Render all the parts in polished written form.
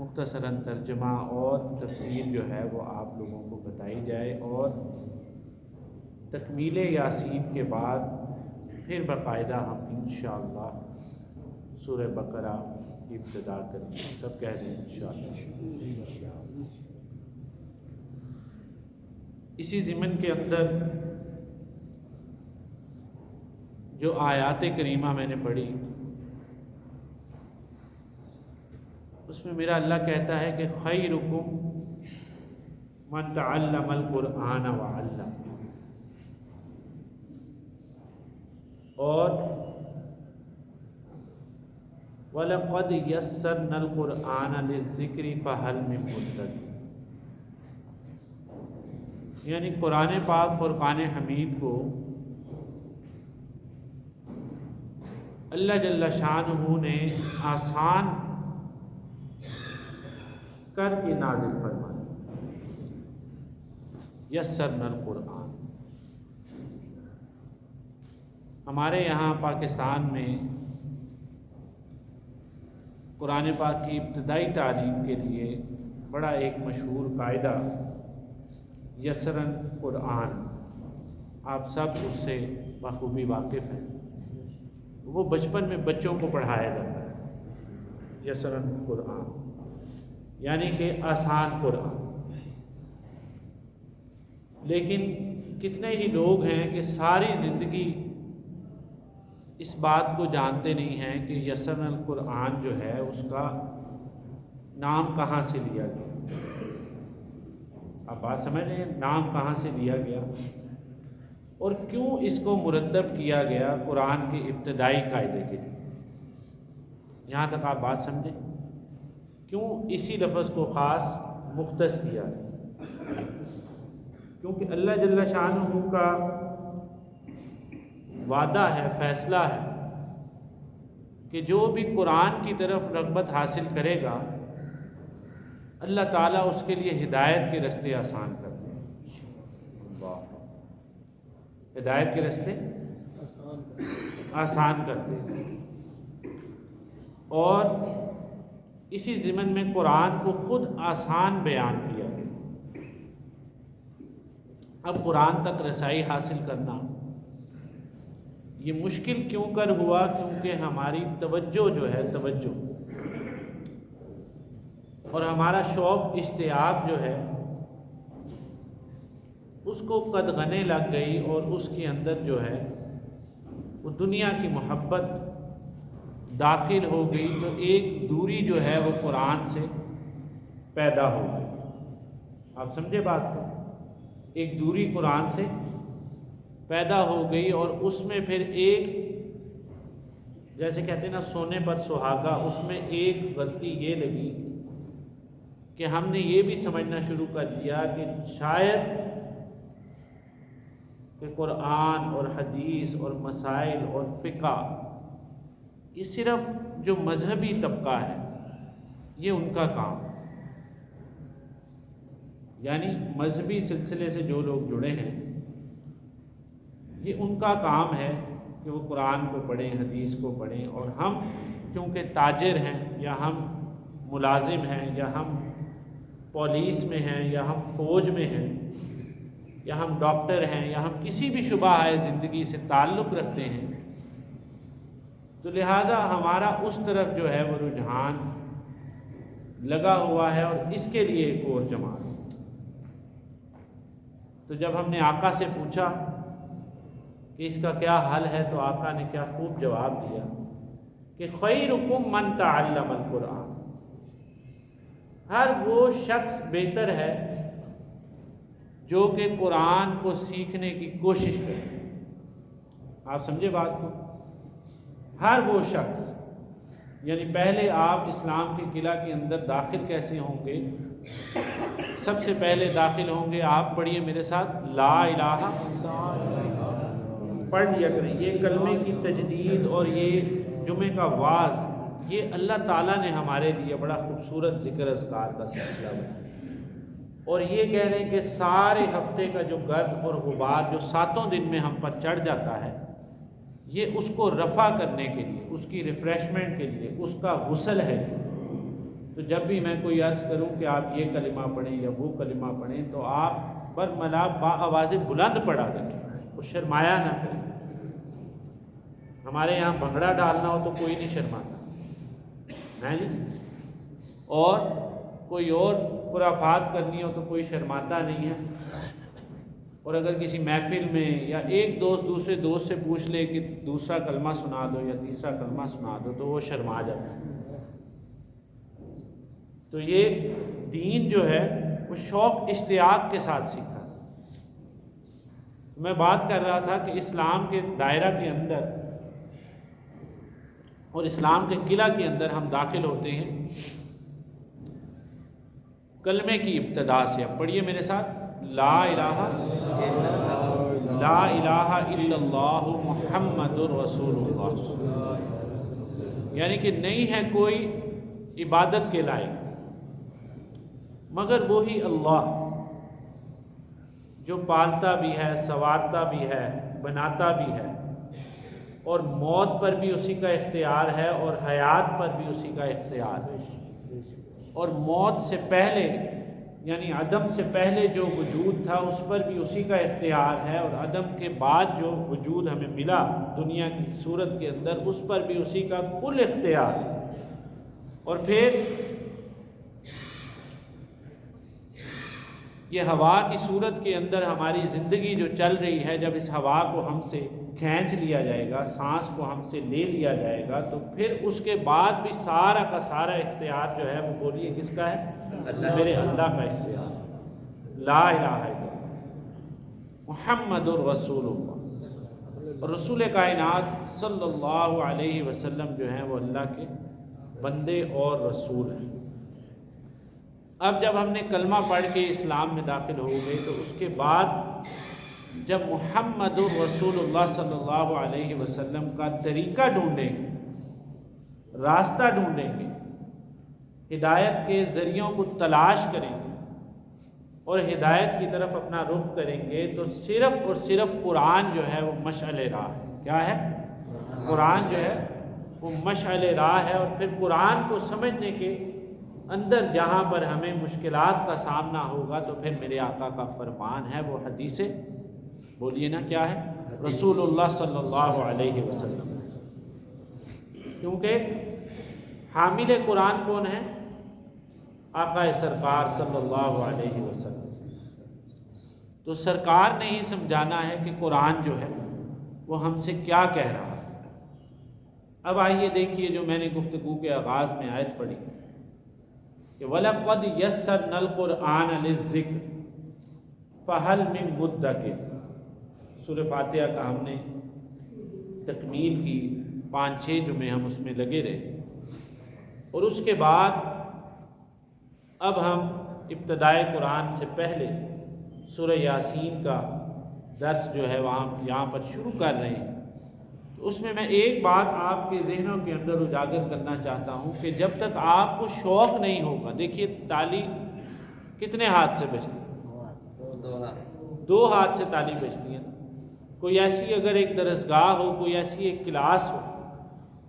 مختصراً ترجمہ اور تفسیر جو ہے وہ آپ لوگوں کو بتائی جائے، اور تکمیل یاسین کے بعد پھر باقاعدہ ہم انشاءاللہ سورہ بقرہ کی ابتدا کریں گے۔ سب کہہ دیں انشاءاللہ۔ اسی ضمن کے اندر جو آیات کریمہ میں نے پڑھی، اس میں میرا اللہ کہتا ہے کہ خیرکم من تعلم القرآن وعلم، اور وَلَقَدْ يَسَّرْنَا الْقُرْآنَ لِلذِّكْرِ فَهَلْ مِن مُدَّكِرٍ، یعنی قرآن پاک فرقان حمید کو اللہ جل شانہ نے آسان کر کے نازل فرمایا۔ یسرنا القرآن، ہمارے یہاں پاکستان میں قرآن پاک کی ابتدائی تعلیم کے لیے بڑا ایک مشہور قاعدہ یسرن قرآن، آپ سب اس سے بخوبی واقف ہیں، وہ بچپن میں بچوں کو پڑھایا جاتا ہے۔ یسرن قرآن یعنی کہ آسان قرآن، لیکن کتنے ہی لوگ ہیں کہ ساری زندگی اس بات کو جانتے نہیں ہیں کہ یسرن القرآن جو ہے اس کا نام کہاں سے لیا گیا۔ آپ بات سمجھ رہے ہیں، نام کہاں سے لیا گیا اور کیوں اس کو مرتب کیا گیا قرآن کے ابتدائی قاعدے کے لیے۔ یہاں تک آپ بات سمجھیں، کیوں اسی لفظ کو خاص مختص کیا، کیونکہ اللہ جل شانہ کا وعدہ ہے، فیصلہ ہے کہ جو بھی قرآن کی طرف رغبت حاصل کرے گا اللہ تعالیٰ اس کے لیے ہدایت کے رستے آسان کر دیں۔ ہدایت کے رستے آسان کر دیں، اور اسی ضمن میں قرآن کو خود آسان بیان کیا گیا۔ اب قرآن تک رسائی حاصل کرنا یہ مشکل کیوں کر ہوا؟ کیونکہ ہماری توجہ جو ہے، توجہ اور ہمارا شوق، اشتیاق جو ہے، اس کو قدغنے لگ گئی، اور اس کے اندر جو ہے وہ دنیا کی محبت داخل ہو گئی، تو ایک دوری جو ہے وہ قرآن سے پیدا ہو گئی۔ آپ سمجھے بات کو؟ ایک دوری قرآن سے پیدا ہو گئی، اور اس میں پھر ایک، جیسے کہتے ہیں نا سونے پر سہاگا، اس میں ایک غلطی یہ لگی کہ ہم نے یہ بھی سمجھنا شروع کر دیا کہ شاید کہ قرآن اور حدیث اور مسائل اور فقہ یہ صرف جو مذہبی طبقہ ہے یہ ان کا کام، یعنی مذہبی سلسلے سے جو لوگ جڑے ہیں یہ ان کا کام ہے کہ وہ قرآن کو پڑھیں، حدیث کو پڑھیں، اور ہم چونکہ تاجر ہیں، یا ہم ملازم ہیں، یا ہم پولیس میں ہیں، یا ہم فوج میں ہیں، یا ہم ڈاکٹر ہیں، یا ہم کسی بھی شعبہ زندگی سے تعلق رکھتے ہیں، تو لہذا ہمارا اس طرف جو ہے وہ رجحان لگا ہوا ہے، اور اس کے لیے ایک اور جماعت۔ تو جب ہم نے آقا سے پوچھا کہ اس کا کیا حل ہے، تو آقا نے کیا خوب جواب دیا کہ خیرکم من تعلم القرآن، ہر وہ شخص بہتر ہے جو کہ قرآن کو سیکھنے کی کوشش کرے۔ آپ سمجھے بات کو؟ ہر وہ شخص، یعنی پہلے آپ اسلام کے قلعہ کے اندر داخل کیسے ہوں گے؟ سب سے پہلے داخل ہوں گے، آپ پڑھیے میرے ساتھ، لا الہ پڑھ لیا کریں۔ یہ کلمے کی تجدید اور یہ جمعے کا واعظ، یہ اللہ تعالیٰ نے ہمارے لیے بڑا خوبصورت ذکر اذکار کا سلسلہ بنایا، اور یہ کہہ رہے ہیں کہ سارے ہفتے کا جو گرد اور غبار جو 7 دن میں ہم پر چڑھ جاتا ہے، یہ اس کو رفع کرنے کے لیے، اس کی ریفریشمنٹ کے لیے، اس کا غسل ہے، تو جب بھی میں کوئی عرض کروں کہ آپ یہ کلمہ پڑھیں یا وہ کلمہ پڑھیں تو آپ برملا با آواز بلند پڑھا کریں، وہ شرمایا نہ کریں۔ ہمارے یہاں بھنگڑا ڈالنا ہو تو کوئی نہیں شرماتا ہے جی، اور کوئی اور خرافات کرنی ہو تو کوئی شرماتا نہیں ہے۔ اور اگر کسی محفل میں یا ایک دوست دوسرے دوست سے پوچھ لے کہ دوسرا کلمہ سنا دو یا تیسرا کلمہ سنا دو تو وہ شرما جاتا ہے۔ تو یہ دین جو ہے وہ شوق اشتیاق کے ساتھ سیکھا۔ میں بات کر رہا تھا کہ اسلام کے دائرہ کے اندر اور اسلام کے قلعہ کے اندر ہم داخل ہوتے ہیں کلمے کی ابتدا سے۔ اب پڑھیے میرے ساتھ، لا الہ الا اللہ محمد رسول اللہ، یعنی کہ نہیں ہے کوئی عبادت کے لائق مگر وہی اللہ جو پالتا بھی ہے، سنوارتا بھی ہے، بناتا بھی ہے، اور موت پر بھی اسی کا اختیار ہے اور حیات پر بھی اسی کا اختیار ہے، اور موت سے پہلے یعنی عدم سے پہلے جو وجود تھا اس پر بھی اسی کا اختیار ہے، اور عدم کے بعد جو وجود ہمیں ملا دنیا کی صورت کے اندر اس پر بھی اسی کا کل اختیار ہے۔ اور پھر یہ ہوا کی صورت کے اندر ہماری زندگی جو چل رہی ہے، جب اس ہوا کو ہم سے کھینچ لیا جائے گا، سانس کو ہم سے لے لیا جائے گا، تو پھر اس کے بعد بھی سارا کا سارا اختیار جو ہے وہ بولیے کس کا ہے؟ میرے اللہ کا اختیار۔ لا الہ الا اللہ محمد الرسول اللہ، اور رسول کائنات صلی اللہ علیہ وسلم جو ہیں وہ اللہ کے بندے اور رسول ہیں۔ اب جب ہم نے کلمہ پڑھ کے اسلام میں داخل ہو گئے تو اس کے بعد جب محمد الرسول اللہ صلی اللہ علیہ وسلم کا طریقہ ڈھونڈیں گے، راستہ ڈھونڈیں گے، ہدایت کے ذریعوں کو تلاش کریں گے اور ہدایت کی طرف اپنا رخ کریں گے، تو صرف اور صرف قرآن جو ہے وہ مشعل راہ ہے۔ کیا ہے؟ قرآن جو ہے وہ مشعل راہ ہے۔ اور پھر قرآن کو سمجھنے کے اندر جہاں پر ہمیں مشکلات کا سامنا ہوگا تو پھر میرے آقا کا فرمان ہے وہ حدیث، بولیے نا کیا ہے؟ رسول اللہ صلی اللہ علیہ وسلم۔ کیونکہ حامل قرآن کون ہے؟ آقا سرکار صلی اللہ علیہ وسلم۔ تو سرکار نے ہی سمجھانا ہے کہ قرآن جو ہے وہ ہم سے کیا کہہ رہا ہے۔ اب آئیے دیکھیے جو میں نے گفتگو کے آغاز میں آیت پڑھی کہ وَلَقَدْ يَسَّرْنَا الْقُرْآنَ لِلذِّكْرِ فَهَلْ مِن مُدَّكِرٍ۔ سورہ فاتحہ کا ہم نے تکمیل کی، 5-6 جمعے ہم اس میں لگے رہے، اور اس کے بعد اب ہم ابتدائے قرآن سے پہلے سورہ یاسین کا درس جو ہے وہاں یہاں پر شروع کر رہے ہیں۔ تو اس میں ایک بات آپ کے ذہنوں کے اندر اجاگر کرنا چاہتا ہوں کہ جب تک آپ کو شوق نہیں ہوگا، دیکھیے تالی کتنے ہاتھ سے بجتی ہے؟ 2 ہاتھ سے تالی بجتی ہے۔ کوئی ایسی اگر ایک درسگاہ ہو، کوئی ایسی ایک کلاس ہو،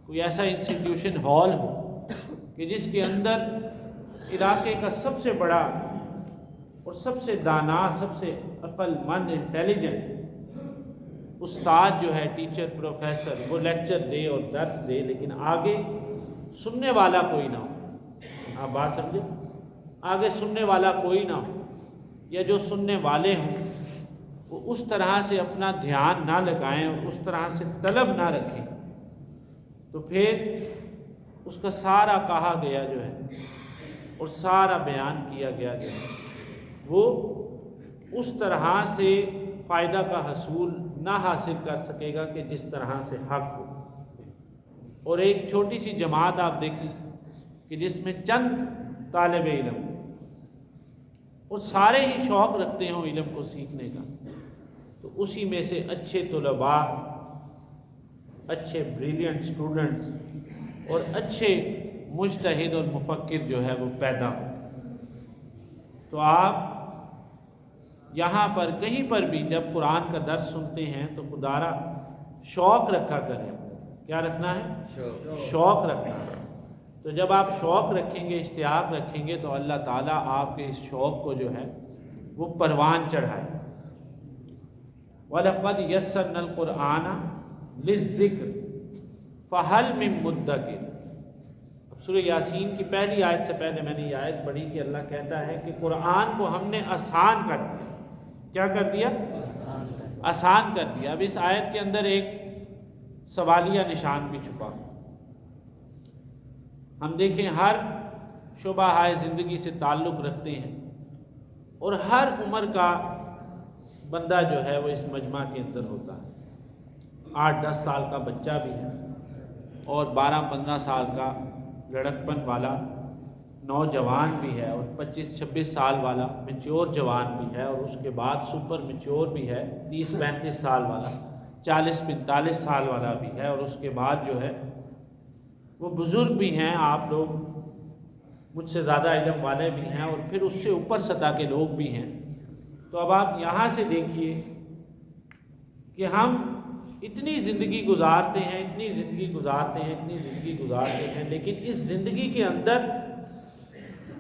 کوئی ایسا انسٹیٹیوشن ہال ہو کہ جس کے اندر علاقے کا سب سے بڑا اور سب سے دانا، سب سے عقل مند، انٹیلیجنٹ استاد جو ہے، ٹیچر، پروفیسر، وہ لیکچر دے اور درس دے، لیکن آگے سننے والا کوئی نہ ہو۔ آپ بات سمجھے؟ آگے سننے والا کوئی نہ ہو، یا جو سننے والے ہوں وہ اس طرح سے اپنا دھیان نہ لگائیں اور اس طرح سے طلب نہ رکھیں، تو پھر اس کا سارا کہا گیا جو ہے اور سارا بیان کیا گیا جو ہے وہ اس طرح سے فائدہ کا حصول نہ حاصل کر سکے گا کہ جس طرح سے حق ہو۔ اور ایک چھوٹی سی جماعت آپ دیکھیں کہ جس میں چند طالب علم وہ سارے ہی شوق رکھتے ہوں علم کو سیکھنے کا، تو اسی میں سے اچھے طلباء، اچھے بریلینٹ اسٹوڈنٹس اور اچھے مجتہد اور مفکر جو ہے وہ پیدا ہو۔ تو آپ یہاں پر کہیں پر بھی جب قرآن کا درس سنتے ہیں تو خدارا شوق رکھا کریں۔ کیا رکھنا ہے؟ شوق رکھنا ہے۔ تو جب آپ شوق رکھیں گے، اشتیاق رکھیں گے، تو اللہ تعالیٰ آپ کے اس شوق کو جو ہے وہ پروان چڑھائے۔ وَلَقَدْ يَسَّرْنَا الْقُرْآنَ لِلذِّكْرِ فَهَلْ مِن مُدَّكِرٍ۔ اب سورہ یاسین کی پہلی آیت سے پہلے میں نے یہ آیت پڑھی کہ اللہ کہتا ہے کہ قرآن کو ہم نے آسان کر دیا۔ کیا کر دیا؟ آسان کر دیا۔ اب اس آیت کے اندر ایک سوالیہ نشان بھی چھپا۔ ہم دیکھیں ہر شعبہ زندگی سے تعلق رکھتے ہیں، اور ہر عمر کا بندہ جو ہے وہ اس مجمع کے اندر ہوتا ہے۔ 8-10 سال کا بچہ بھی ہے، اور 12-15 سال کا لڑکپن والا نوجوان بھی ہے، اور 25-26 سال والا میچور جوان بھی ہے، اور اس کے بعد سپر میچور بھی ہے 30-35 سال والا، 40-45 سال والا بھی ہے، اور اس کے بعد جو ہے وہ بزرگ بھی ہیں، آپ لوگ مجھ سے زیادہ علم والے بھی ہیں، اور پھر اس سے اوپر سطح کے لوگ بھی ہیں۔ تو اب آپ یہاں سے دیکھیے کہ ہم اتنی زندگی گزارتے ہیں، اتنی زندگی گزارتے ہیں، اتنی زندگی گزارتے ہیں، لیکن اس زندگی کے اندر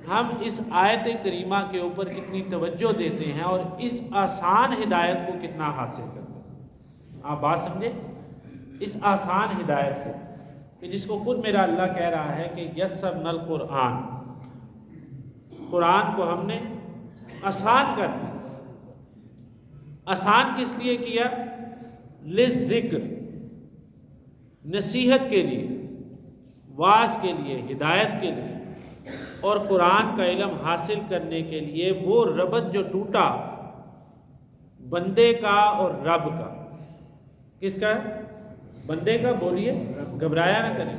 ہم اس آیت کریمہ کے اوپر کتنی توجہ دیتے ہیں، اور اس آسان ہدایت کو کتنا حاصل کرتے ہیں۔ آپ بات سمجھے؟ اس آسان ہدایت کو، کہ جس کو خود میرا اللہ کہہ رہا ہے کہ یسرنا القرآن، قرآن کو ہم نے آسان کر دیا۔ آسان کس لیے کیا؟ للذکر، نصیحت کے لیے، واعظ کے لیے، ہدایت کے لیے، اور قرآن کا علم حاصل کرنے کے لیے وہ ربط جو ٹوٹا بندے کا اور رب کا۔ کس کا؟ بندے کا، بولیے، گھبرایا نہ کریں،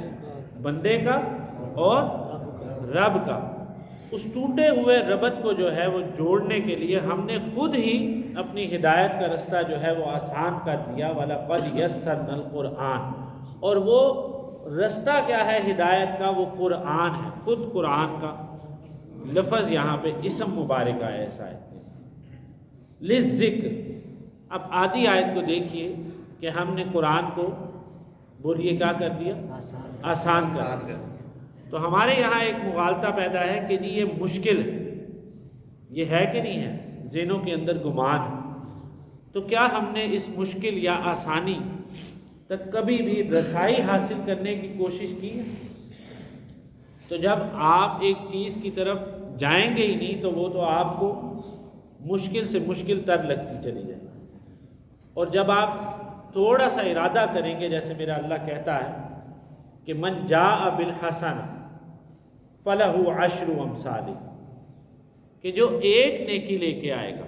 بندے کا اور رب کا۔ اس ٹوٹے ہوئے ربط کو جو ہے وہ جوڑنے کے لیے ہم نے خود ہی اپنی ہدایت کا رستہ جو ہے وہ آسان کر دیا۔ وَلَقَدْ يَسَّرْنَا الْقُرْآنَ، اور وہ رستہ کیا ہے ہدایت کا؟ وہ قرآن ہے، خود قرآن کا لفظ یہاں پہ اسم مبارک آیا ایسا ہے للذکر۔ اب آدھی آیت کو دیکھیے کہ ہم نے قرآن کو، بولیے، کیا کر دیا؟ آسان کر دیا۔ تو ہمارے یہاں ایک مغالطہ پیدا ہے کہ جی یہ مشکل ہے، یہ ہے کہ نہیں ہے؟ ذہنوں کے اندر گمان ہے۔ تو کیا ہم نے اس مشکل یا آسانی تک کبھی بھی رسائی حاصل کرنے کی کوشش کی ہے؟ تو جب آپ ایک چیز کی طرف جائیں گے ہی نہیں تو وہ تو آپ کو مشکل سے مشکل تر لگتی چلی جائے گی، اور جب آپ تھوڑا سا ارادہ کریں گے، جیسے میرا اللہ کہتا ہے کہ من جاء بالحسنہ فلہ عشر امثالہ، کہ جو ایک نیکی لے کے آئے گا،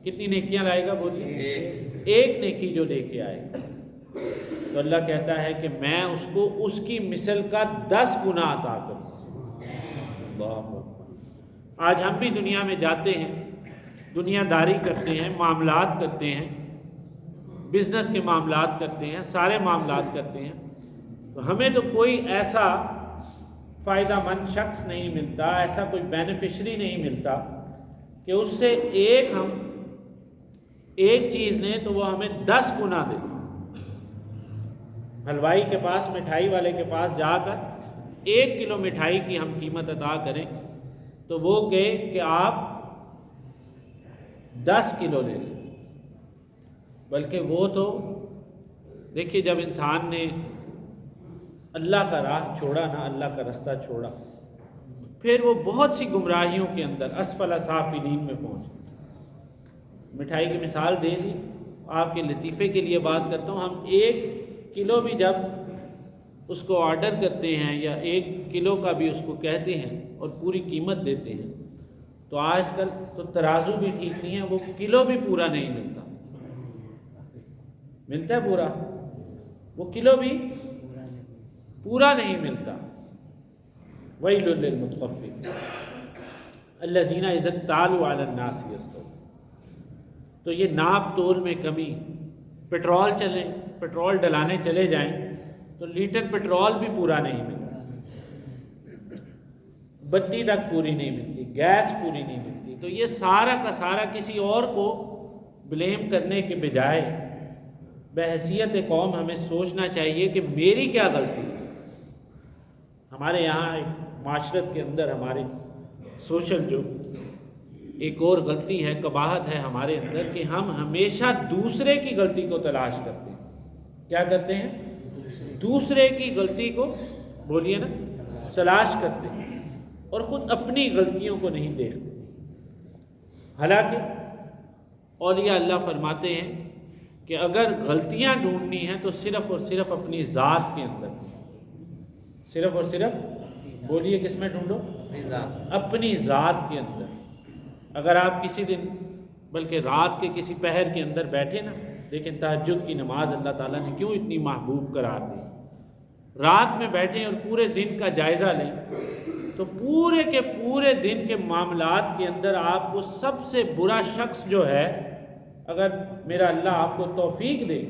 کتنی نیکیاں لائے گا؟ بولیے، ایک نیکی جو لے کے آئے گا، تو اللہ کہتا ہے کہ میں اس کو اس کی مثل کا 10 گنا عطا کروں۔ اللہ اکبر۔ آج ہم بھی دنیا میں جاتے ہیں، دنیا داری کرتے ہیں، معاملات کرتے ہیں، بزنس کے معاملات کرتے ہیں، سارے معاملات کرتے ہیں، تو ہمیں تو کوئی ایسا فائدہ مند شخص نہیں ملتا، ایسا کوئی بینیفیشری نہیں ملتا کہ اس سے ہم ایک چیز لیں تو وہ ہمیں 10 گنا دے۔ حلوائی کے پاس، مٹھائی والے کے پاس جا کر 1 کلو مٹھائی کی ہم قیمت ادا کریں تو وہ کہے کہ آپ 10 کلو لے لیں، بلکہ وہ تو دیکھیے جب انسان نے اللہ کا راہ چھوڑا نا، اللہ کا رستہ چھوڑا، پھر وہ بہت سی گمراہیوں کے اندر اسفل سافلین میں پہنچ۔ مٹھائی کی مثال دے دی، آپ کے لطیفے کے لیے بات کرتا ہوں، ہم 1 کلو بھی جب اس کو آرڈر کرتے ہیں یا 1 کلو کا بھی اس کو کہتے ہیں اور پوری قیمت دیتے ہیں، تو آج کل تو ترازو بھی ٹھیک نہیں ہے، وہ کلو بھی پورا نہیں ملتا۔ ملتا ہے پورا؟ وہ کلو بھی پورا نہیں ملتا۔ وَيْلٌ لِّلْمُطَفِّفِينَ الَّذِينَ إِذَا اكْتَالُوا عَلَى النَّاسِ يَسْتَوْفُونَ۔ تو یہ ناپ تول میں کمی، پیٹرول ڈلانے چلے جائیں تو لیٹر پیٹرول بھی پورا نہیں ملتا، بتی تک پوری نہیں ملتی، گیس پوری نہیں ملتی۔ تو یہ سارا کا سارا کسی اور کو بلیم کرنے کے بجائے بحیثیت قوم ہمیں سوچنا چاہیے کہ میری کیا غلطی ہے۔ ہمارے یہاں ایک معاشرت کے اندر ہمارے سوشل جو ایک اور غلطی ہے، قباحت ہے ہمارے اندر، کہ ہم ہمیشہ دوسرے کی غلطی کو تلاش کرتے ہیں۔ کیا کرتے ہیں؟ دوسرے کی غلطی کو بولیے نا تلاش کرتے ہیں، اور خود اپنی غلطیوں کو نہیں دیکھتے۔ حالانکہ اولیاء اللہ فرماتے ہیں کہ اگر غلطیاں ڈھونڈنی ہیں تو صرف اور صرف اپنی ذات کے اندر، صرف اور صرف بولیے کس میں ڈھونڈو؟ اپنی ذات کے اندر۔ اگر آپ کسی دن بلکہ رات کے کسی پہر کے اندر بیٹھے نا، لیکن تہجد کی نماز اللہ تعالیٰ نے کیوں اتنی محبوب قرار دی، رات میں بیٹھیں اور پورے دن کا جائزہ لیں تو پورے کے پورے دن کے معاملات کے اندر آپ کو سب سے برا شخص جو ہے، اگر میرا اللہ آپ کو توفیق دے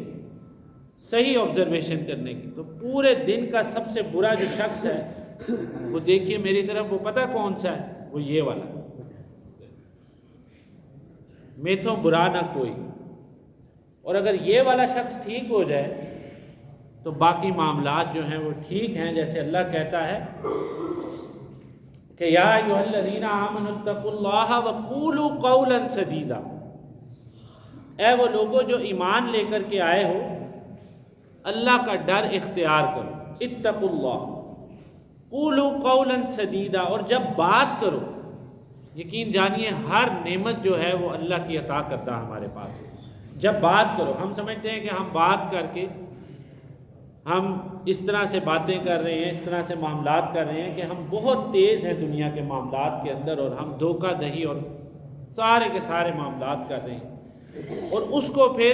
صحیح آبزرویشن کرنے کی، تو پورے دن کا سب سے برا جو شخص ہے وہ دیکھیے میری طرف، وہ پتہ کون سا ہے؟ وہ یہ والا، میتھوں برا نہ کوئی۔ اور اگر یہ والا شخص ٹھیک ہو جائے تو باقی معاملات جو ہیں وہ ٹھیک ہیں، جیسے اللہ کہتا ہے کہ یا ایھا الذین آمنوا اتقوا اللہ وقولوا قولا سدیدا، اے وہ لوگوں جو ایمان لے کر کے آئے ہو، اللہ کا ڈر اختیار کرو، اتقوا اللہ، قولوا قولا سدیدا، اور جب بات کرو یقین جانیے ہر نعمت جو ہے وہ اللہ کی عطا کردہ ہمارے پاس ہے۔ جب بات کرو، ہم سمجھتے ہیں کہ ہم بات کر کے ہم اس طرح سے باتیں کر رہے ہیں، اس طرح سے معاملات کر رہے ہیں کہ ہم بہت تیز ہیں دنیا کے معاملات کے اندر، اور ہم دھوکہ دہی اور سارے کے سارے معاملات کر رہے ہیں، اور اس کو پھر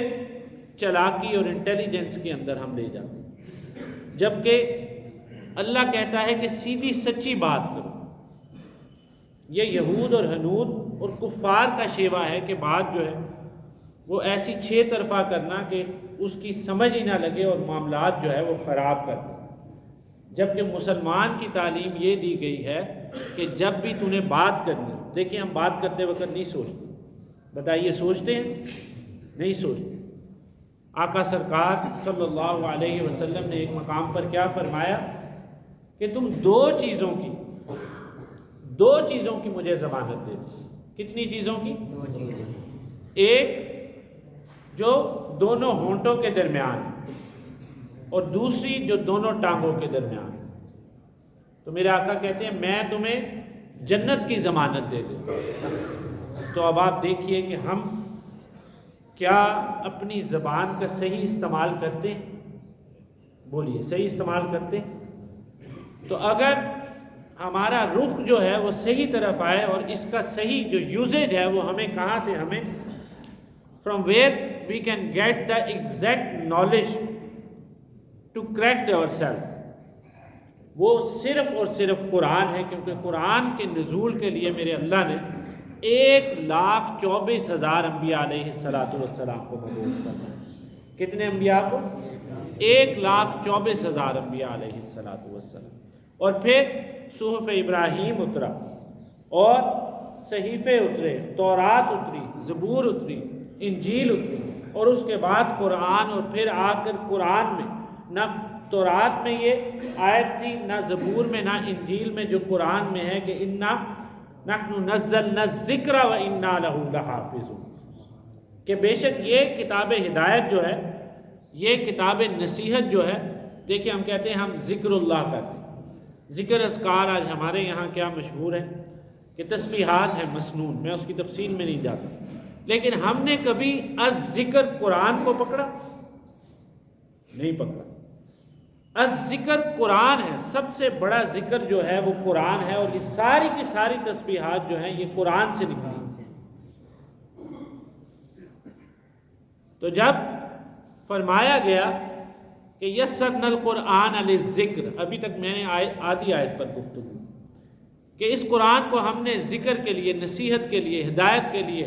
چلاکی اور انٹیلیجنس کے اندر ہم لے جاتے ہیں، جبکہ اللہ کہتا ہے کہ سیدھی سچی بات کرو۔ یہ یہود اور ہنود اور کفار کا شیوہ ہے کہ بات جو ہے وہ ایسی چھ طرفہ کرنا کہ اس کی سمجھ ہی نہ لگے اور معاملات جو ہے وہ خراب کر دیں، جبکہ مسلمان کی تعلیم یہ دی گئی ہے کہ جب بھی تو نے بات کرنی، دیکھیں ہم بات کرتے وقت نہیں سوچتے، بتائیے سوچتے ہیں؟ نہیں سوچتے۔ آقا سرکار صلی اللہ علیہ وسلم نے ایک مقام پر کیا فرمایا کہ تم دو چیزوں کی مجھے ضمانت دے دو۔ کتنی چیزوں کی؟ ایک جو دونوں ہونٹوں کے درمیان ہے، اور دوسری جو دونوں ٹانگوں کے درمیان ہے۔ تو میرے آقا کہتے ہیں میں تمہیں جنت کی ضمانت دے دوں۔ تو اب آپ دیکھیے کہ ہم کیا اپنی زبان کا صحیح استعمال کرتے ہیں؟ بولیے صحیح استعمال کرتے ہیں؟ تو اگر ہمارا رخ جو ہے وہ صحیح طرف آئے اور اس کا صحیح جو یوزیج ہے وہ ہمیں کہاں سے، ہمیں from where we can get the exact knowledge to correct ourselves، وہ صرف اور صرف قرآن ہے، کیونکہ قرآن کے نزول کے لیے میرے اللہ نے 1,24,000 انبیاء علیہ السلام کو مبعوث کرنا ہے۔ کتنے انبیاء کو؟ 1,24,000 انبیاء علیہ السلام، اور پھر صحف ابراہیم اترا، اور صحیفے اترے، تورات اتری، زبور اتری، انجیل اتری، اور اس کے بعد قرآن، اور پھر آ کر قرآن میں نہ تورات میں یہ آیت تھی، نہ زبور میں، نہ انجیل میں، جو قرآن میں ہے کہ انا نحن نزلنا الذکر و انا لہ لحافظون، کہ بے شک یہ کتاب ہدایت جو ہے، یہ کتاب نصیحت جو ہے، دیکھیں ہم کہتے ہیں ہم ذکر اللہ کرتے ہیں، ذکر اذکار آج ہمارے یہاں کیا مشہور ہے کہ تسبیحات ہے مسنون، میں اس کی تفصیل میں نہیں جاتا، لیکن ہم نے کبھی الذکر قرآن کو پکڑا؟ نہیں پکڑا۔ الذکر قرآن ہے، سب سے بڑا ذکر جو ہے وہ قرآن ہے، اور یہ ساری کی ساری تسبیحات جو ہیں یہ قرآن سے نکلی۔ تو جب فرمایا گیا کہ یسرنا القرآن للذکر، ابھی تک میں نے آدھی آیت پر گفتگو کہ اس قرآن کو ہم نے ذکر کے لیے، نصیحت کے لیے، ہدایت کے لیے،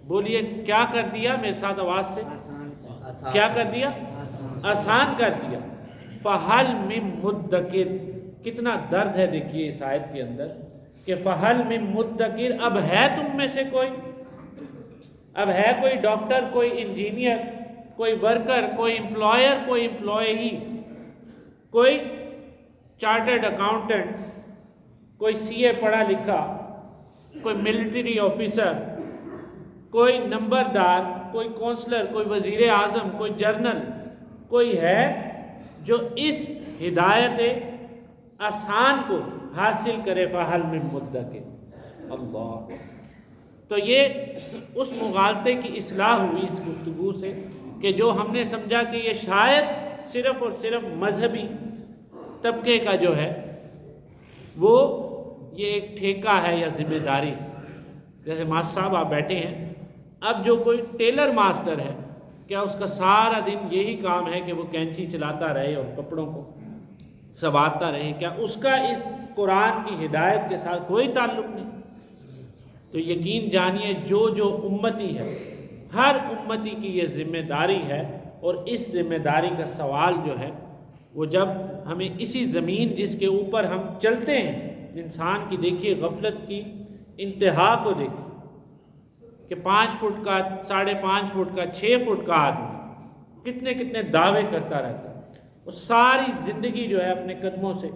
بولیے کیا کر دیا؟ میرے ساتھ آواز سے کیا کر دیا؟ آسان کر دیا۔ فَهَلْ مِن مُدَّكِرٍ، کتنا درد ہے دیکھیے اس آیت کے اندر کہ فَهَلْ مِن مُدَّكِرٍ، اب ہے تم میں سے کوئی، اب ہے کوئی ڈاکٹر، کوئی انجینئر، کوئی ورکر، کوئی امپلائر، کوئی امپلائی، کوئی چارٹرڈ اکاؤنٹنٹ، کوئی سی اے پڑھا لکھا، کوئی ملٹری آفیسر، کوئی نمبردار، کوئی کونسلر، کوئی وزیر اعظم، کوئی جنرل، کوئی ہے جو اس ہدایت آسان کو حاصل کرے فہل من مدکر اللہ. تو یہ اس مغالطے کی اصلاح ہوئی اس گفتگو سے کہ جو ہم نے سمجھا کہ یہ شاید صرف اور صرف مذہبی طبقے کا جو ہے وہ یہ ایک ٹھیکہ ہے یا ذمہ داری. جیسے ماسٹر صاحب آپ بیٹھے ہیں، اب جو کوئی ٹیلر ماسٹر ہے، کیا اس کا سارا دن یہی کام ہے کہ وہ کینچی چلاتا رہے اور کپڑوں کو سنوارتا رہے؟ کیا اس کا اس قرآن کی ہدایت کے ساتھ کوئی تعلق نہیں؟ تو یقین جانیے جو امتی ہے، ہر امتی کی یہ ذمہ داری ہے. اور اس ذمہ داری کا سوال جو ہے وہ جب ہمیں اسی زمین جس کے اوپر ہم چلتے ہیں، انسان کی دیکھیے غفلت کی انتہا کو دیکھیے کہ 5 فٹ کا، 5.5 فٹ کا، 6 فٹ کا آدمی کتنے دعوے کرتا رہتا ہے. وہ ساری زندگی جو ہے اپنے قدموں سے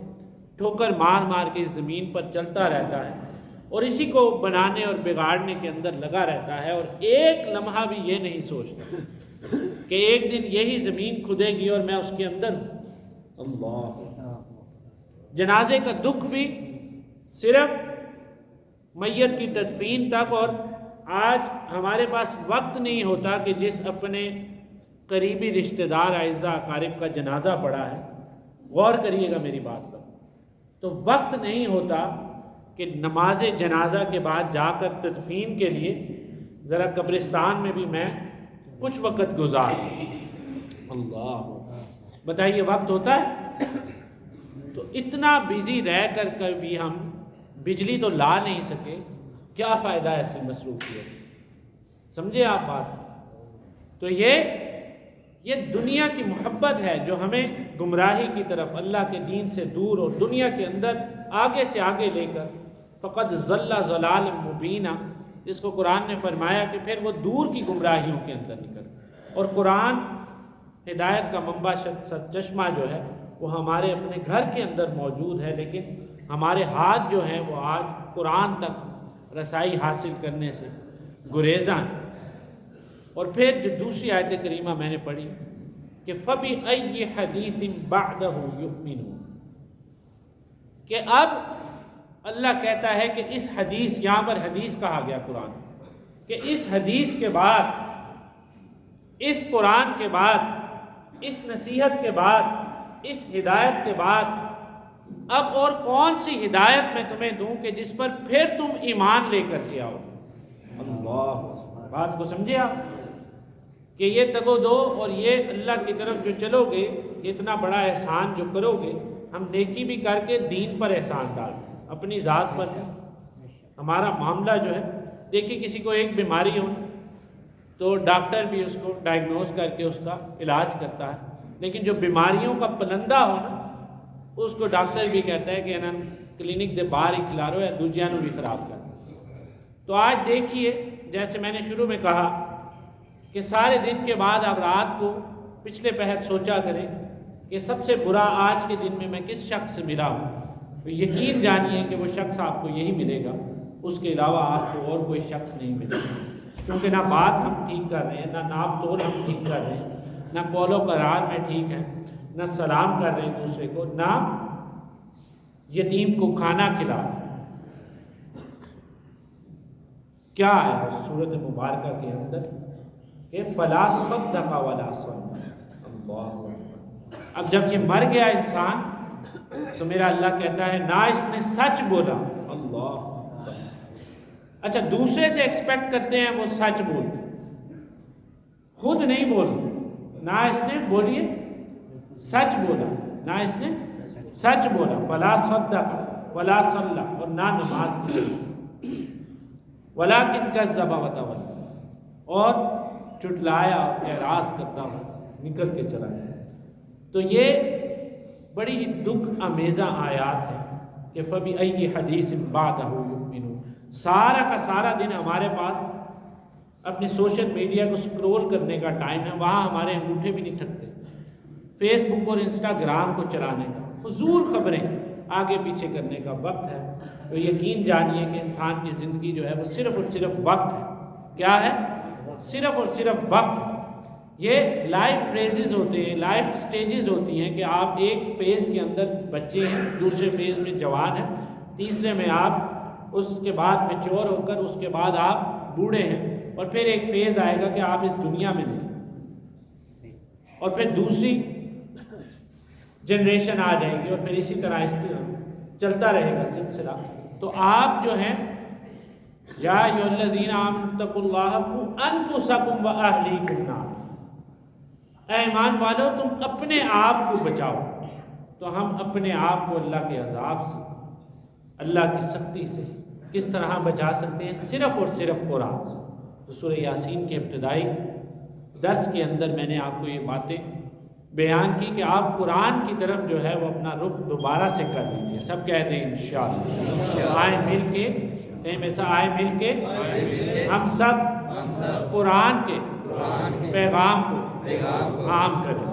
ٹھوکر مار کے اس زمین پر چلتا رہتا ہے اور اسی کو بنانے اور بگاڑنے کے اندر لگا رہتا ہے، اور ایک لمحہ بھی یہ نہیں سوچتا کہ ایک دن یہی زمین کھدے گی اور میں اس کے اندر ہوں. اللہ. جنازے کا دکھ بھی صرف میت کی تدفین تک، اور آج ہمارے پاس وقت نہیں ہوتا کہ جس اپنے قریبی رشتہ دار اعزاء اقارب کا جنازہ پڑا ہے، غور کریے گا میری بات پر، تو وقت نہیں ہوتا کہ نماز جنازہ کے بعد جا کر تدفین کے لیے ذرا قبرستان میں بھی میں کچھ وقت گزار. اللہ. بتائیے وقت ہوتا ہے؟ تو اتنا بیزی رہ کر بھی ہم بجلی تو لا نہیں سکے، کیا فائدہ ایسی مصروفیت؟ سمجھے آپ بات؟ تو یہ دنیا کی محبت ہے جو ہمیں گمراہی کی طرف، اللہ کے دین سے دور اور دنیا کے اندر آگے سے آگے لے کر فقد ضل ضلال مبینہ، جس کو قرآن نے فرمایا کہ پھر وہ دور کی گمراہیوں کے اندر نکل. اور قرآن ہدایت کا منبع چشمہ جو ہے وہ ہمارے اپنے گھر کے اندر موجود ہے، لیکن ہمارے ہاتھ جو ہیں وہ آج قرآن تک رسائی حاصل کرنے سے گریزاں. اور پھر جو دوسری آیت کریمہ میں نے پڑھی کہ فَبِأَيِّ حَدِيثٍ بَعْدَهُ يُؤْمِنُونَ، کہ اب اللہ کہتا ہے کہ اس حدیث، یہاں پر حدیث کہا گیا قرآن، کہ اس حدیث کے بعد، اس قرآن کے بعد، اس نصیحت کے بعد، اس ہدایت کے بعد اب اور کون سی ہدایت میں تمہیں دوں کہ جس پر پھر تم ایمان لے کر کے آؤ. اللہ. بات کو سمجھے آپ کہ یہ تگ و دو اور یہ اللہ کی طرف جو چلو گے، اتنا بڑا احسان جو کرو گے، ہم نیکی بھی کر کے دین پر احسان ڈال دیں، اپنی ذات پر ہے. ہمارا معاملہ جو ہے، دیکھیے کسی کو ایک بیماری ہو تو ڈاکٹر بھی اس کو ڈائگنوز کر کے اس کا علاج کرتا ہے، لیکن جو بیماریوں کا پلندہ ہو نا، اس کو ڈاکٹر بھی کہتا ہے کہ انہوں کلینک دے باہر ہی کھلا رہو ہے، دوجیاں نو بھی خراب کر. تو آج دیکھیے، جیسے میں نے شروع میں کہا کہ سارے دن کے بعد آپ رات کو پچھلے پہر سوچا کریں کہ سب سے برا آج کے دن میں کس شخص سے ملا ہوں، تو یقین جانیے کہ وہ شخص آپ کو یہی ملے گا، اس کے علاوہ آپ کو اور کوئی شخص نہیں ملے گا. کیونکہ نہ بات ہم ٹھیک کر رہے ہیں، نہ ناپ تول ہم ٹھیک کر رہے ہیں، نہ قول و قرار میں ٹھیک ہے، نہ سلام کر رہے ہیں دوسرے کو، نہ یتیم کو کھانا کھلا رہے ہیں. کیا ہے اس صورت مبارکہ کے اندر کہ فلا صدق ولا صلى. اللہ. اب جب یہ مر گیا انسان تو میرا اللہ کہتا ہے نہ اس نے سچ بولا. اللہ. اچھا، دوسرے سے ایکسپیکٹ کرتے ہیں وہ سچ بولتے، خود نہیں بولتے. نہ اس نے بولیے سچ بولا، نہ اس نے سچ بولا. فلا صدق ولا صلى، اور نہ نماز کی، ولیکن کذب وتولى، اور چٹلایا اور اعراض کرتا ہوا نکل کے چلا گیا. تو یہ بڑی ہی دکھ آمیزہ آیات ہے کہ فَبِأَيِّ حَدِيثٍ بَعْدَهُ يُؤْمِنُونَ. سارا کا سارا دن ہمارے پاس اپنے سوشل میڈیا کو سکرول کرنے کا ٹائم ہے، وہاں ہمارے انگوٹھے بھی نہیں تھکتے. فیس بک اور انسٹاگرام کو چلانے کا، فضول خبریں آگے پیچھے کرنے کا وقت ہے. تو یقین جانیے کہ انسان کی زندگی جو ہے وہ صرف اور صرف وقت ہے. کیا ہے؟ صرف اور صرف وقت. یہ لائف فریزز ہوتے ہیں، لائف سٹیجز ہوتی ہیں کہ آپ ایک فیز کے اندر بچے ہیں، دوسرے فیز میں جوان ہیں، تیسرے میں آپ اس کے بعد میچور ہو کر اس کے بعد آپ بوڑھے ہیں، اور پھر ایک فیز آئے گا کہ آپ اس دنیا میں نہیں، اور پھر دوسری جنریشن آ جائے گی، اور پھر اسی طرح چلتا رہے گا سلسلہ. تو آپ جو ہیں یا ایھا الذین آمنوا اتقوا اللہ قوا انفسکم واہلیکم نارا، اے ایمان والو تم اپنے آپ کو بچاؤ. تو ہم اپنے آپ کو اللہ کے عذاب سے، اللہ کی سختی سے کس طرح بچا سکتے ہیں؟ صرف اور صرف قرآن سے. تو سورہ یاسین کے ابتدائی درس کے اندر میں نے آپ کو یہ باتیں بیان کی کہ آپ قرآن کی طرف جو ہے وہ اپنا رخ دوبارہ سے کر لیجیے. سب کہتے ہیں انشاءاللہ. آئیں مل کے، آئیں مل کے ہم سب قرآن کے پیغام کو عام کریں.